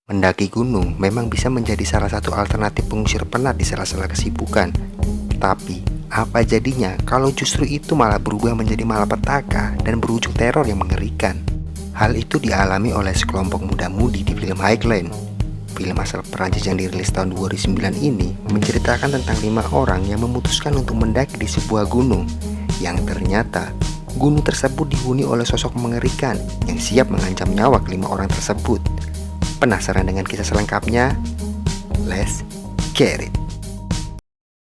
Mendaki gunung memang bisa menjadi salah satu alternatif pengusir penat di sela-sela kesibukan. Tapi, apa jadinya kalau justru itu malah berubah menjadi malapetaka dan berujung teror yang mengerikan? Hal itu dialami oleh sekelompok muda-mudi di film Highland. Film asal Perancis yang dirilis tahun 2009 ini menceritakan tentang 5 orang yang memutuskan untuk mendaki di sebuah gunung yang ternyata gunung tersebut dihuni oleh sosok mengerikan yang siap mengancam nyawa kelima orang tersebut. Penasaran dengan kisah selengkapnya? Let's get it!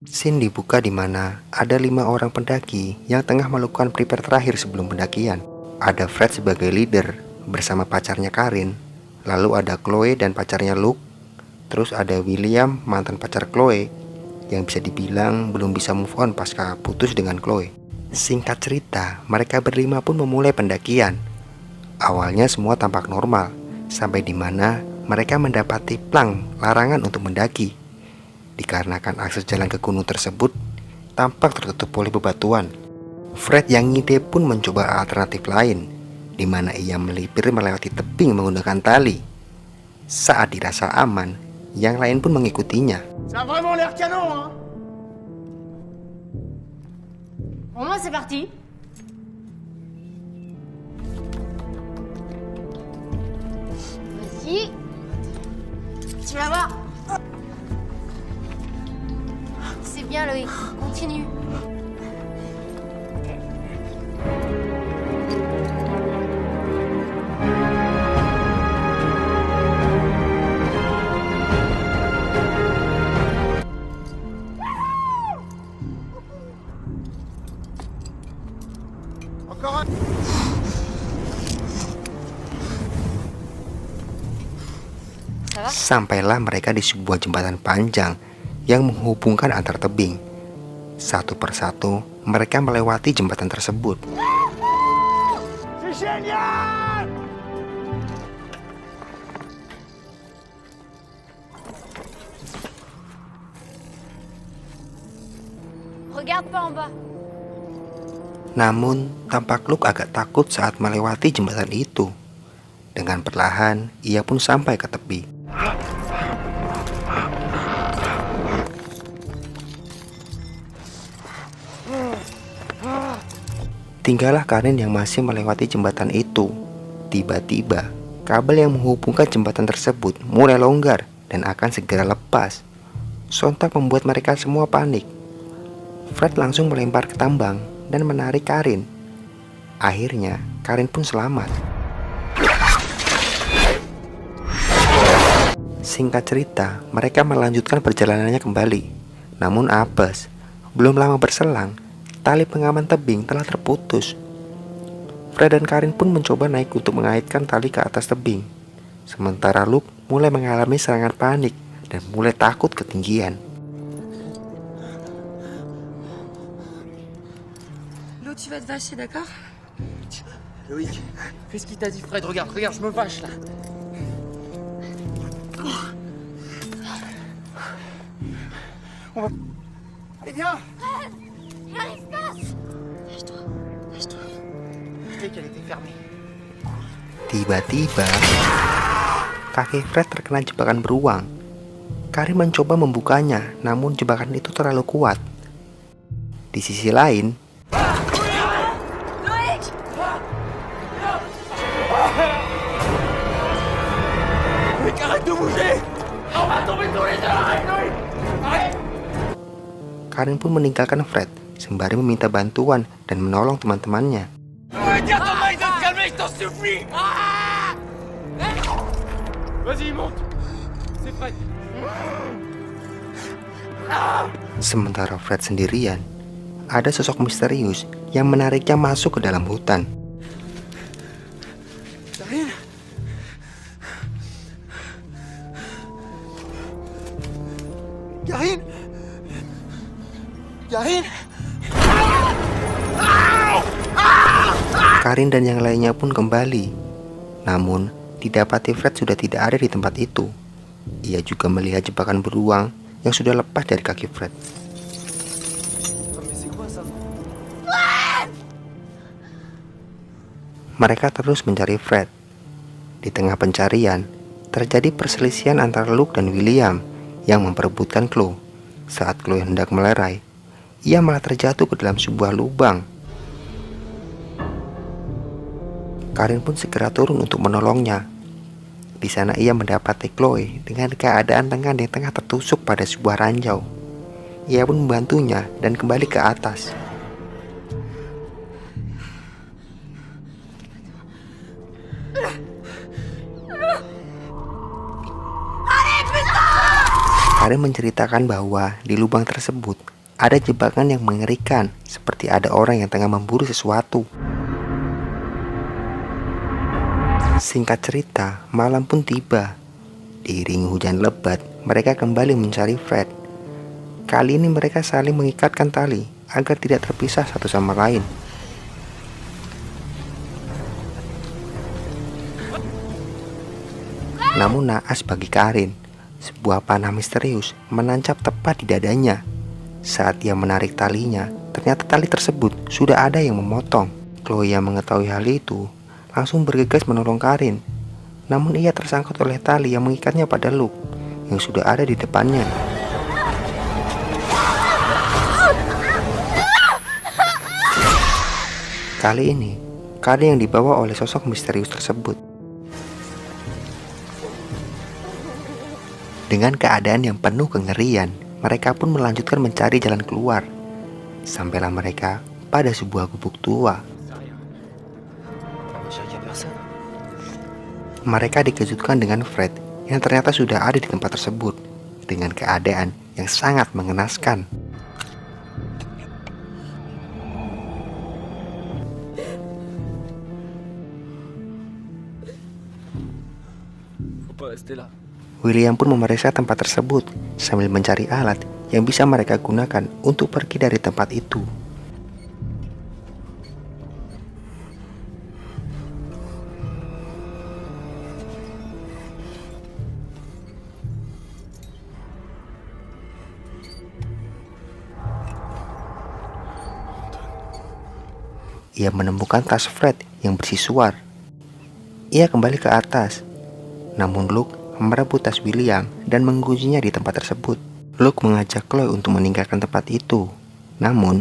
Scene dibuka di mana ada 5 orang pendaki yang tengah melakukan prepare terakhir sebelum pendakian. Ada Fred sebagai leader bersama pacarnya Karin, lalu ada Chloe dan pacarnya Luke, terus ada William, mantan pacar Chloe, yang bisa dibilang belum bisa move on pasca putus dengan Chloe. Singkat cerita, mereka berlima pun memulai pendakian. Awalnya semua tampak normal, sampai di mana mereka mendapati plang larangan untuk mendaki. Dikarenakan akses jalan ke gunung tersebut tampak tertutup oleh bebatuan. Fred yang ngide pun mencoba alternatif lain, di mana ia melipir melewati tebing menggunakan tali. Saat dirasa aman, yang lain pun mengikutinya. Ça a vraiment l'air canon, hein? Pour moi, c'est parti. Vas-y. Tu vas voir. C'est bien, Loïc. Continue. Encore un. Ça va? Sampailah mereka di sebuah jembatan panjang yang menghubungkan antar tebing. Satu persatu mereka melewati jembatan tersebut. C'est génial! Regarde pas en bas. Namun tampak Luke agak takut saat melewati jembatan itu. Dengan perlahan ia pun sampai ke tepi. Tinggallah Karin yang masih melewati jembatan itu. Tiba-tiba, kabel yang menghubungkan jembatan tersebut mulai longgar dan akan segera lepas. Sontak membuat mereka semua panik. Fred langsung melempar ke tambang dan menarik Karin. Akhirnya, Karin pun selamat. Singkat cerita, mereka melanjutkan perjalanannya kembali. Namun apes, belum lama berselang, tali pengaman tebing telah terputus. Fred dan Karin pun mencoba naik untuk mengaitkan tali ke atas tebing. Sementara Luke mulai mengalami serangan panik dan mulai takut ketinggian. L'eau, tu vas te vacher, d'accord? Loïc, fais ce qu'il t'a dit, Fred. Regarde, regarde, je me vache là. On va. Allez, viens! J'arrive pas. Lâche-toi, lâche-toi. Je sais qu'elle était fermée. Tiba-tiba, kaki Fred terkena jebakan beruang. Karin mencoba membukanya, namun jebakan itu terlalu kuat. Di sisi lain, Loïc! Loïc, arrête de bouger! On va tomber tous les deux! Arrête, Loïc! Arrête! Karin pun meninggalkan Fred sembari meminta bantuan dan menolong teman-temannya. Tiens, Thomas, il doit se calmer, je t'en supplie! Vas-y, monte! C'est Fred! Sementara Fred sendirian, ada sosok misterius yang menariknya masuk ke dalam hutan. Karin? Karin? Karin? Karin dan yang lainnya pun kembali. Namun, didapati Fred sudah tidak ada di tempat itu. Ia juga melihat jebakan beruang yang sudah lepas dari kaki Fred. Mais c'est quoi ça? Mereka terus mencari Fred. Di tengah pencarian, terjadi perselisihan antara Luke dan William yang memperebutkan Chloe. Saat Chloe hendak melerai, ia malah terjatuh ke dalam sebuah lubang. Karin pun segera turun untuk menolongnya. Di sana ia mendapati Chloe dengan keadaan tangan yang tengah tertusuk pada sebuah ranjau. Ia pun membantunya dan kembali ke atas. Karin menceritakan bahwa di lubang tersebut ada jebakan yang mengerikan, seperti ada orang yang tengah memburu sesuatu. Singkat cerita, malam pun tiba. Diiringi hujan lebat, mereka kembali mencari Fred. Kali ini mereka saling mengikatkan tali agar tidak terpisah satu sama lain. Namun naas bagi Karin, sebuah panah misterius menancap tepat di dadanya. Saat ia menarik talinya, ternyata tali tersebut sudah ada yang memotong. Chloe yang mengetahui hal itu langsung bergegas menolong Karin. Namun ia tersangkut oleh tali yang mengikatnya pada Luke yang sudah ada di depannya. Kali ini, Karin yang dibawa oleh sosok misterius tersebut. Dengan keadaan yang penuh kengerian, mereka pun melanjutkan mencari jalan keluar. Sampailah mereka pada sebuah gubuk tua. Mereka dikejutkan dengan Fred yang ternyata sudah ada di tempat tersebut dengan keadaan yang sangat mengenaskan. Faut pas rester là. William pun memeriksa tempat tersebut sambil mencari alat yang bisa mereka gunakan untuk pergi dari tempat itu. Ia menemukan tas Fred yang berisi suar. Ia kembali ke atas, namun Luke merebut tas William dan mengunci-nya di tempat tersebut. Luke mengajak Chloe untuk meninggalkan tempat itu. Namun,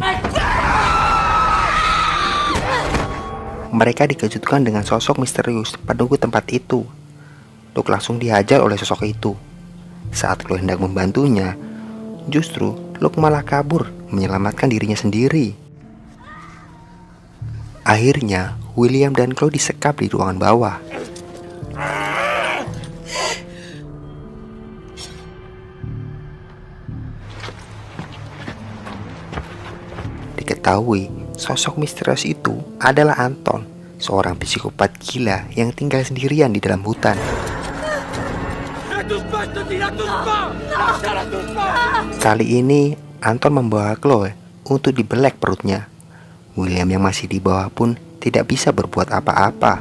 mereka dikejutkan dengan sosok misterius penunggu tempat itu. Luke langsung dihajar oleh sosok itu. Saat Chloe hendak membantunya, justru Luke malah kabur menyelamatkan dirinya sendiri. Akhirnya, William dan Chloe disekap di ruangan bawah. Diketahui, sosok misterius itu adalah Anton, seorang psikopat gila yang tinggal sendirian di dalam hutan. Kali ini, Anton membawa Chloe untuk dibelek perutnya. William yang masih di bawah pun tidak bisa berbuat apa-apa.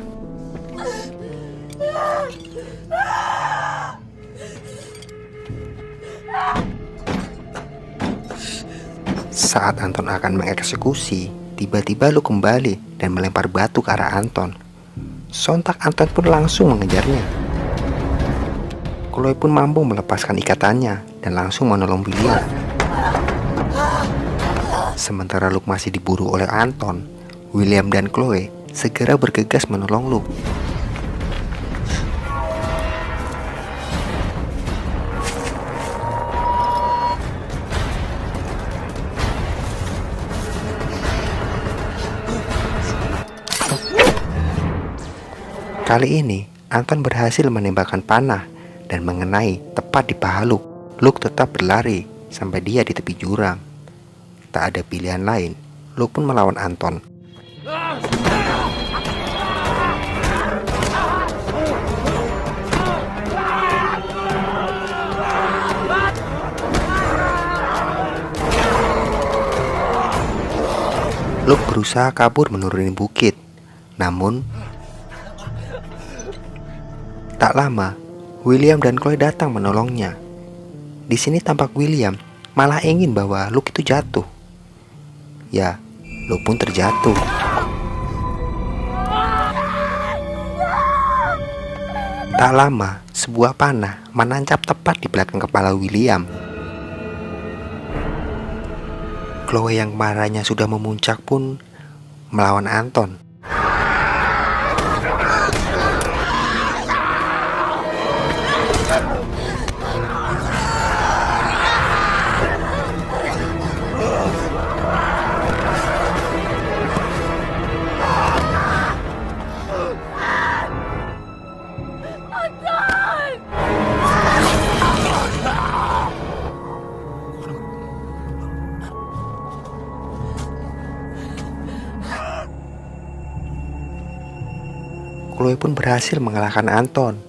Saat Anton akan mengeksekusi, tiba-tiba Luke kembali dan melempar batu ke arah Anton. Sontak Anton pun langsung mengejarnya. Chloe pun mampu melepaskan ikatannya dan langsung menolong William. Sementara Luke masih diburu oleh Anton, William dan Chloe segera bergegas menolong Luke. Kali ini, Anton berhasil menembakkan panah dan mengenai tepat di paha Luke. Luke tetap berlari sampai dia di tepi jurang. Tak ada pilihan lain, Luke pun melawan Anton. Luke berusaha kabur menuruni bukit, namun tak lama William dan Chloe datang menolongnya. Di sini tampak William malah ingin bahwa Luke itu jatuh. Ya, Luke pun terjatuh. Tak lama sebuah panah menancap tepat di belakang kepala William. Chloe yang marahnya sudah memuncak pun melawan Anton. Chloe pun berhasil mengalahkan Anton.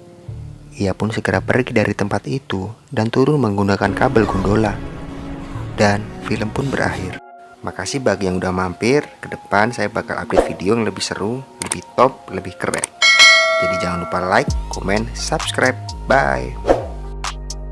Ia pun segera pergi dari tempat itu dan turun menggunakan kabel gondola. Dan film pun berakhir. Makasih bagi yang udah mampir. Ke depan saya bakal update video yang lebih seru, lebih top, lebih keren. Jadi jangan lupa like, komen, subscribe. Bye.